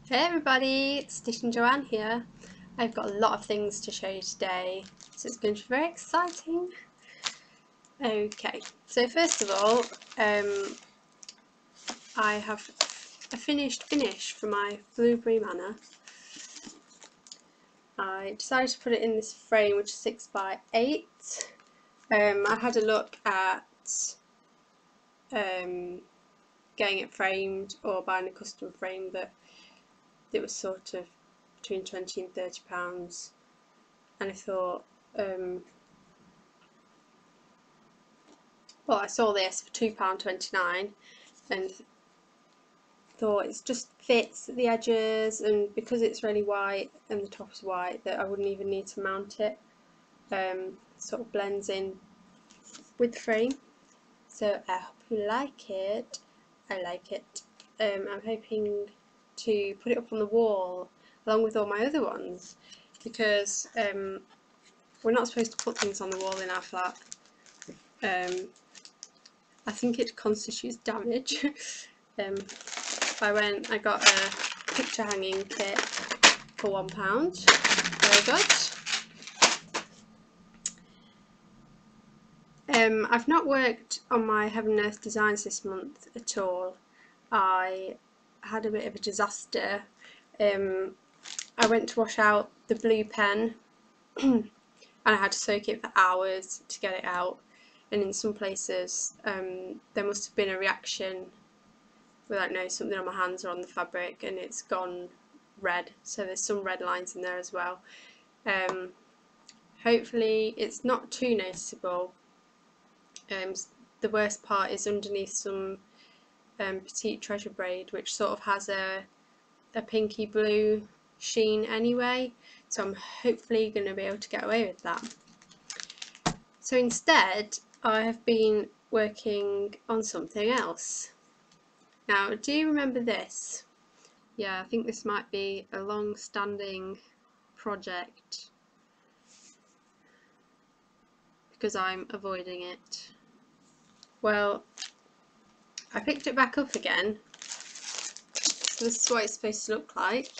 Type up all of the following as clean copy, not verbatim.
Hey everybody, it's Stitch and Joanne here. I've got a lot of things to show you today, so it's going to be very exciting. Okay, so first of all, I have a finished finish for my blueberry manor. I decided to put it in this frame, which is 6 by 8. I had a look at getting it framed or buying a custom frame, but it was sort of between £20 and £30, and I thought, well, I saw this for £2.29 and thought it just fits the edges, and because it's really white and the top is white, that I wouldn't even need to mount it. Sort of blends in with the frame, so I hope you like it. I like it. I'm hoping to put it up on the wall along with all my other ones, because we're not supposed to put things on the wall in our flat. I think it constitutes damage. I got a picture hanging kit for £1. Very good. I've not worked on my Heaven and Earth designs this month at all. I had a bit of a disaster. I went to wash out the blue pen and I had to soak it for hours to get it out, and in some places there must have been a reaction with, I don't know, something on my hands or on the fabric, and it's gone red, so there's some red lines in there as well. Hopefully it's not too noticeable. The worst part is underneath some petite treasure braid, which sort of has a pinky blue sheen anyway, so I'm hopefully going to be able to get away with that. So instead I have been working on something else. Now, do you remember this? Yeah, I think this might be a long-standing project because I'm avoiding it. Well, I picked it back up again. So this is what it's supposed to look like,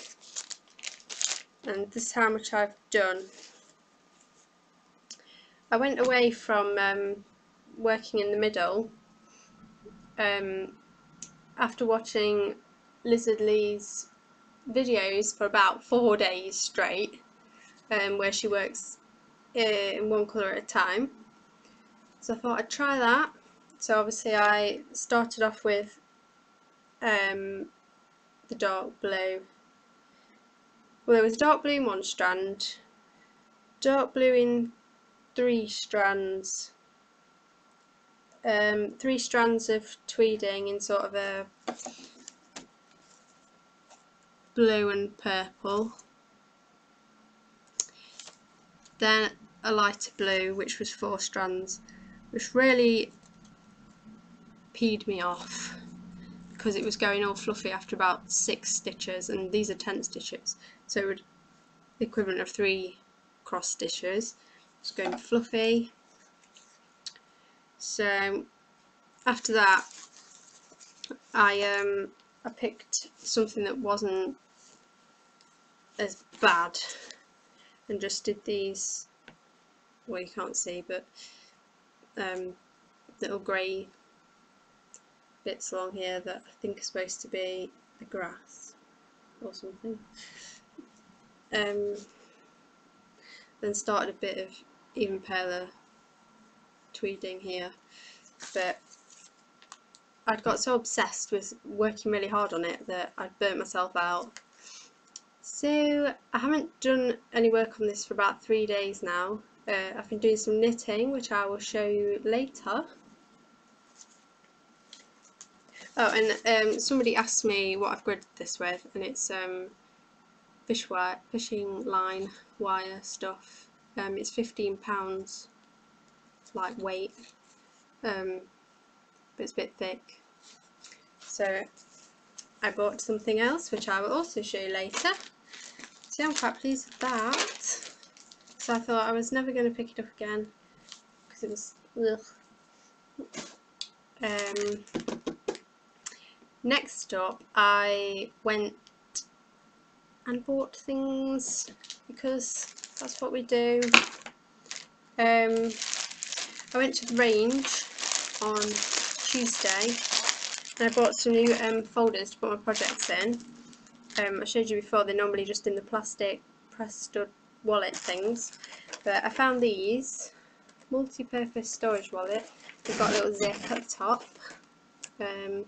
and this is how much I've done. I went away from working in the middle after watching Lizard Lee's videos for about 4 days straight, where she works in one colour at a time. So I thought I'd try that. So obviously I started off with the dark blue. Well, there was dark blue in one strand, dark blue in 3 strands, 3 strands of tweeding in sort of a blue and purple, then a lighter blue, which was 4 strands, which really peed me off because it was going all fluffy after about 6 stitches, and these are 10 stitches, so it would the equivalent of 3 cross stitches. It's going fluffy. So after that I picked something that wasn't as bad and just did these, well, you can't see, but little grey bits along here that I think are supposed to be the grass or something. Then started a bit of even paler tweeding here, but I'd got so obsessed with working really hard on it that I'd burnt myself out. So I haven't done any work on this for about 3 days now. I've been doing some knitting, which I will show you later. Oh, and somebody asked me what I've gridded this with, and it's fishing line wire stuff. It's £15 lightweight, but it's a bit thick. So I bought something else, which I will also show you later. So I'm quite pleased with that. So I thought I was never going to pick it up again because it was ugh. Next up, I went and bought things because that's what we do. I went to the range on Tuesday and I bought some new folders to put my projects in. I showed you before, they're normally just in the plastic press stud wallet things, but I found these multi-purpose storage wallet. They've got a little zip at the top. The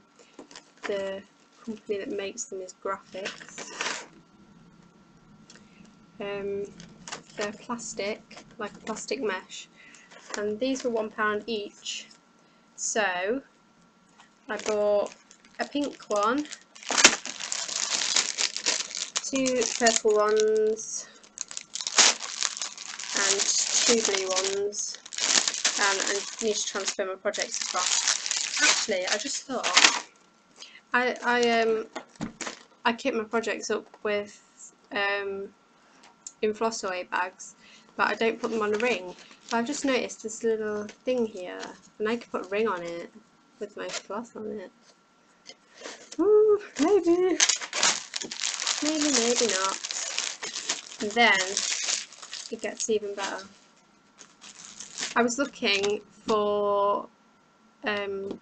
company that makes them is Grafix. They're plastic, like a plastic mesh, and these were £1 each. So I bought a pink one, 2 purple ones, and 2 blue ones, and I need to transfer my projects across. Actually, I just thought I keep my projects up with in floss away bags, but I don't put them on a ring. But I've just noticed this little thing here, and I could put a ring on it with my floss on it. Ooh, maybe not. And then it gets even better. I was looking for some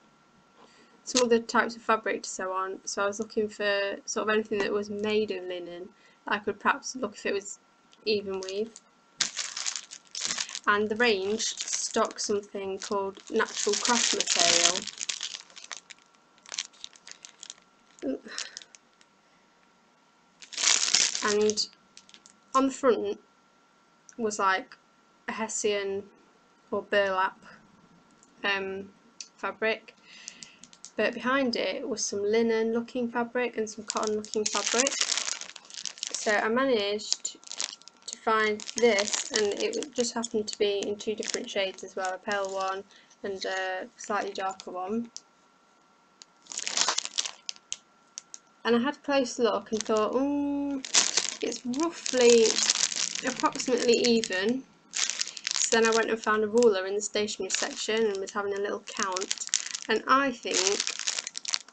other types of fabric to sew on, so I was looking for sort of anything that was made of linen that I could perhaps look if it was even weave. And the range stocks something called natural craft material. And on the front was like a hessian or burlap fabric, but behind it was some linen looking fabric and some cotton looking fabric. So I managed to find this, and it just happened to be in 2 different shades as well, a pale one and a slightly darker one. And I had a close look and thought, it's approximately even. So then I went and found a ruler in the stationery section and was having a little count, and I think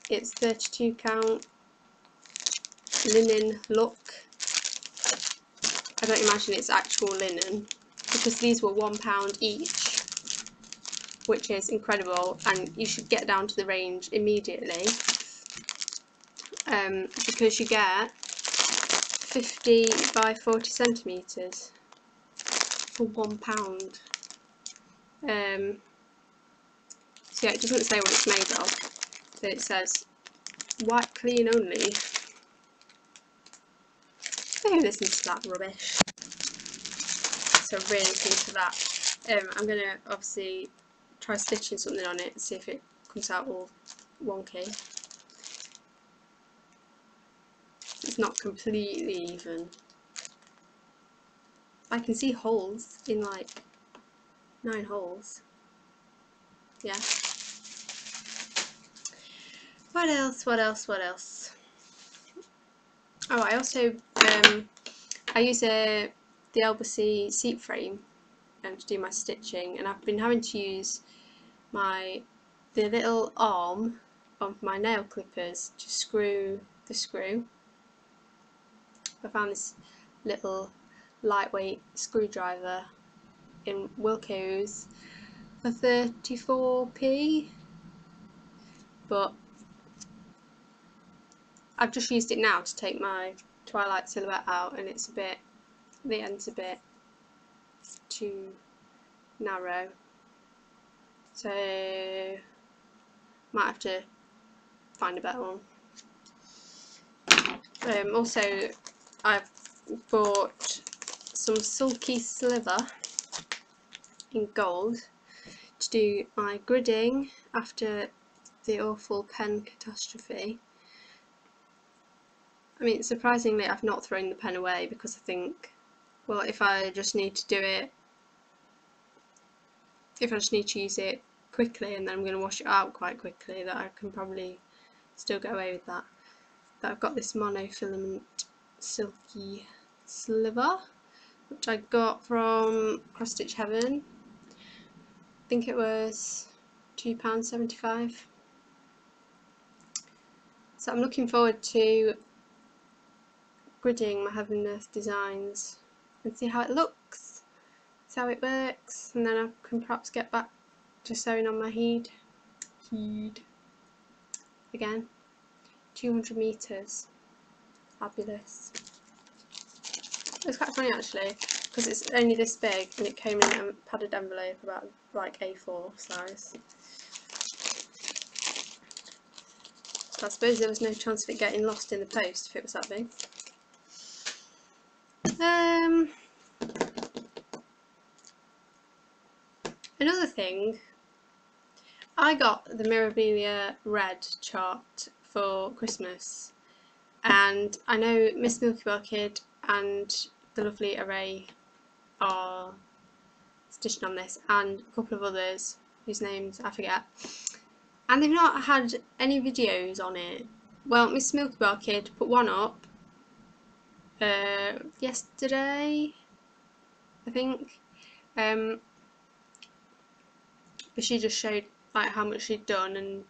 it's 32 count linen look. I don't imagine it's actual linen, because these were £1 each, which is incredible, and you should get down to the range immediately, because you get 50 by 40 centimetres for £1. So yeah, it doesn't say what it's made of, but it says wipe clean only. Who listens to that rubbish? So really listen to that. I'm going to obviously try stitching something on it and see if it comes out all wonky. It's not completely even. I can see holes in like 9 holes. Yeah. What else? Oh, I also I use the Elbacy seat frame to do my stitching, and I've been having to use the little arm of my nail clippers to screw the screw. I found this little lightweight screwdriver in Wilko's for 34p, but I've just used it now to take my Twilight silhouette out, and it's the end's a bit too narrow, so might have to find a better one. Also, I've bought some Sulky Sliver in gold to do my gridding after the awful pen catastrophe. I mean, surprisingly, I've not thrown the pen away, because I think, well, if I just need to use it quickly and then I'm going to wash it out quite quickly, that I can probably still get away with that. But I've got this monofilament Silky Sliver, which I got from Cross Stitch Heaven. I think it was £2.75. So I'm looking forward to gridding my Heaven and Earth designs and see how it looks, see how it works, and then I can perhaps get back to sewing on my head again. 200 metres, fabulous. It's quite funny actually, because it's only this big and it came in a padded envelope about like A4 size. So I suppose there was no chance of it getting lost in the post if it was that big. Another thing, I got the Mirabilia Red chart for Christmas, and I know Miss Milky Bar Kid and the lovely Array are stitching on this, and a couple of others whose names I forget, and they've not had any videos on it. Well, Miss Milky Bar Kid put one up yesterday, I think, but she just showed like how much she'd done, and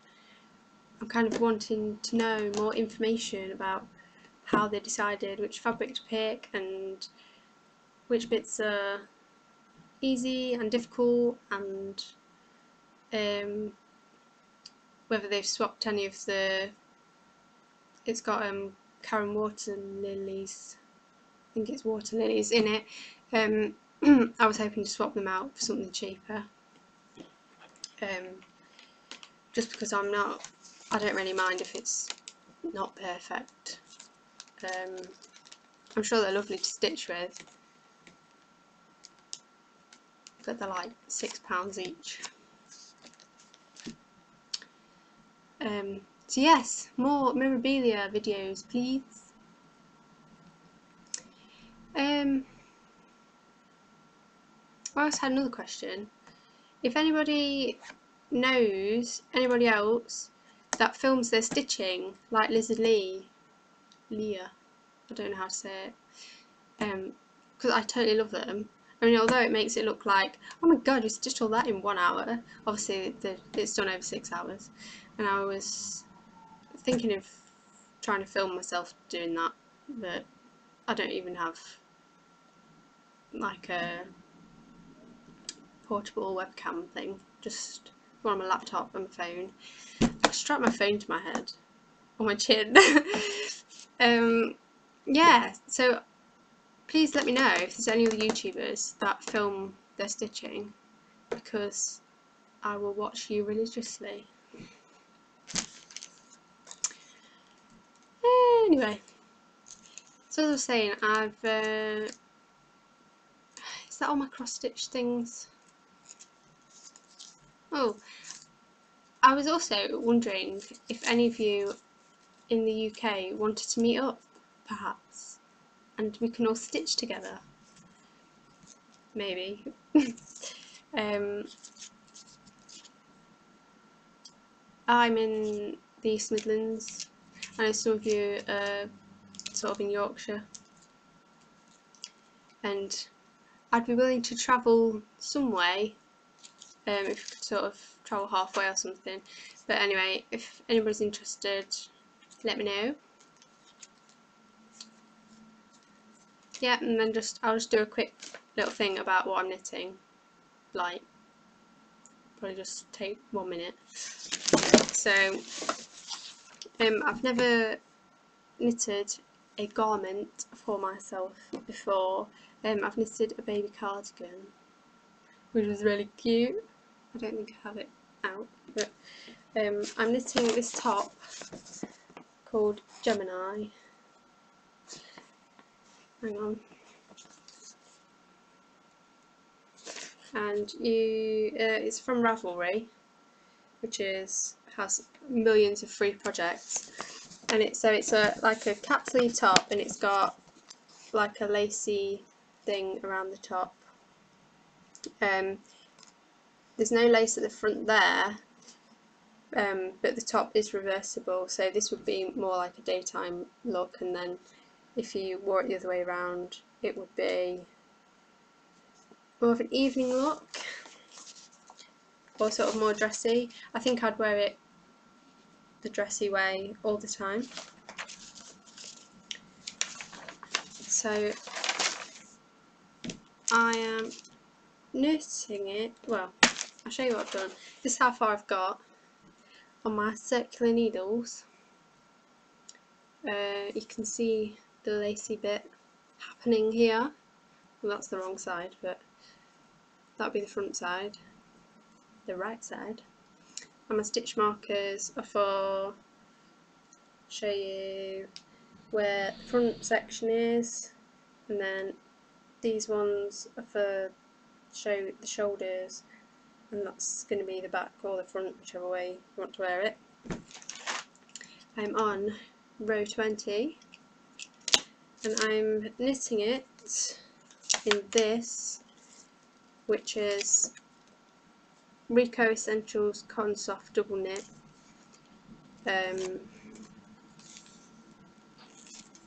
I'm kind of wanting to know more information about how they decided which fabric to pick and which bits are easy and difficult, and whether they've swapped any of the, it's got Karen water lilies, I think it's water lilies in it. I was hoping to swap them out for something cheaper, just because I don't really mind if it's not perfect. I'm sure they're lovely to stitch with, but they're like £6 each. So yes, more Mirabilia videos please. I also had another question. If anybody knows anybody else that films their stitching like Lizard Leah, I don't know how to say it, because I totally love them. I mean, although it makes it look like, oh my god, you stitched all that in 1 hour. Obviously it's done over 6 hours, and I was thinking of trying to film myself doing that, but I don't even have like a portable webcam thing, just one on my laptop and my phone. I strap my phone to my head, on my chin. Yeah, so please let me know if there's any other YouTubers that film their stitching, because I will watch you religiously. Anyway, so as I was saying, is that all my cross stitch things? Oh, I was also wondering if any of you in the UK wanted to meet up, perhaps, and we can all stitch together. Maybe. I'm in the East Midlands. I know some of you are sort of in Yorkshire, and I'd be willing to travel some way, if you could sort of travel halfway or something. But anyway, if anybody's interested, let me know. Yeah, and then I'll just do a quick little thing about what I'm knitting, like probably just take 1 minute. So I've never knitted a garment for myself before. I've knitted a baby cardigan, which was really cute. I don't think I have it out, but I'm knitting this top called Gemini. Hang on. And it's from Ravelry, which has millions of free projects, and it's like a cap sleeve top, and it's got like a lacy thing around the top. There's no lace at the front there, but the top is reversible, so this would be more like a daytime look, and then if you wore it the other way around it would be more of an evening look, or sort of more dressy. I think I'd wear it the dressy way all the time. So I am knitting it. Well, I'll show you what I've done. This is how far I've got on my circular needles. You can see the lacy bit happening here. Well, that's the wrong side, but that'll be the front side, the right side. And my stitch markers are for show you where the front section is, and then these ones are for show the shoulders, and that's going to be the back or the front, whichever way you want to wear it. I'm on row 20 and I'm knitting it in this, which is Rico Essentials Cotton Soft Double Knit.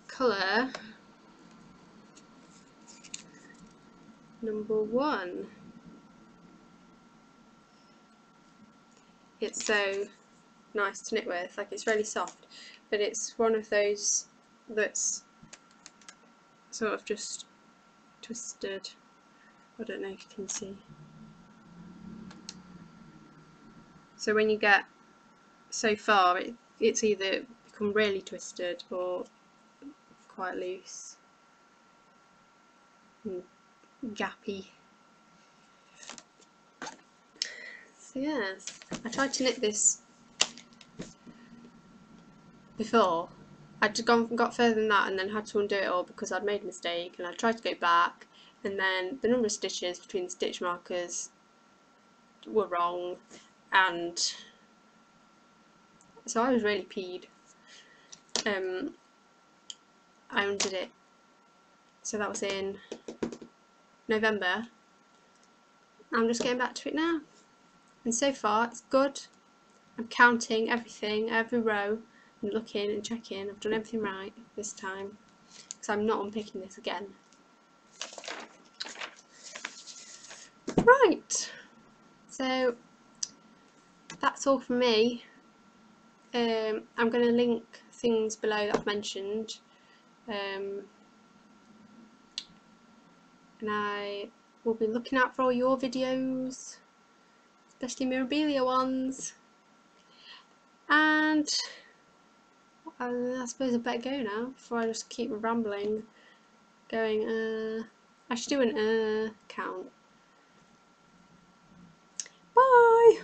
Colour number 1. It's so nice to knit with, like it's really soft, but it's one of those that's sort of just twisted. I don't know if you can see. So when you get so far, it's either become really twisted or quite loose and gappy. So yes, I tried to knit this before. I'd got further than that and then had to undo it all because I'd made a mistake, and I tried to go back, and then the number of stitches between the stitch markers were wrong, and so I was really peed. I undid it. So that was in November. I'm just getting back to it now, and so far it's good. I'm counting everything, every row, and looking and checking I've done everything right this time, because I'm not unpicking this again. Right, so that's all from me. I'm going to link things below that I've mentioned, and I will be looking out for all your videos, especially Mirabilia ones. And I suppose I better go now before I just keep rambling, going I should do an count. Bye!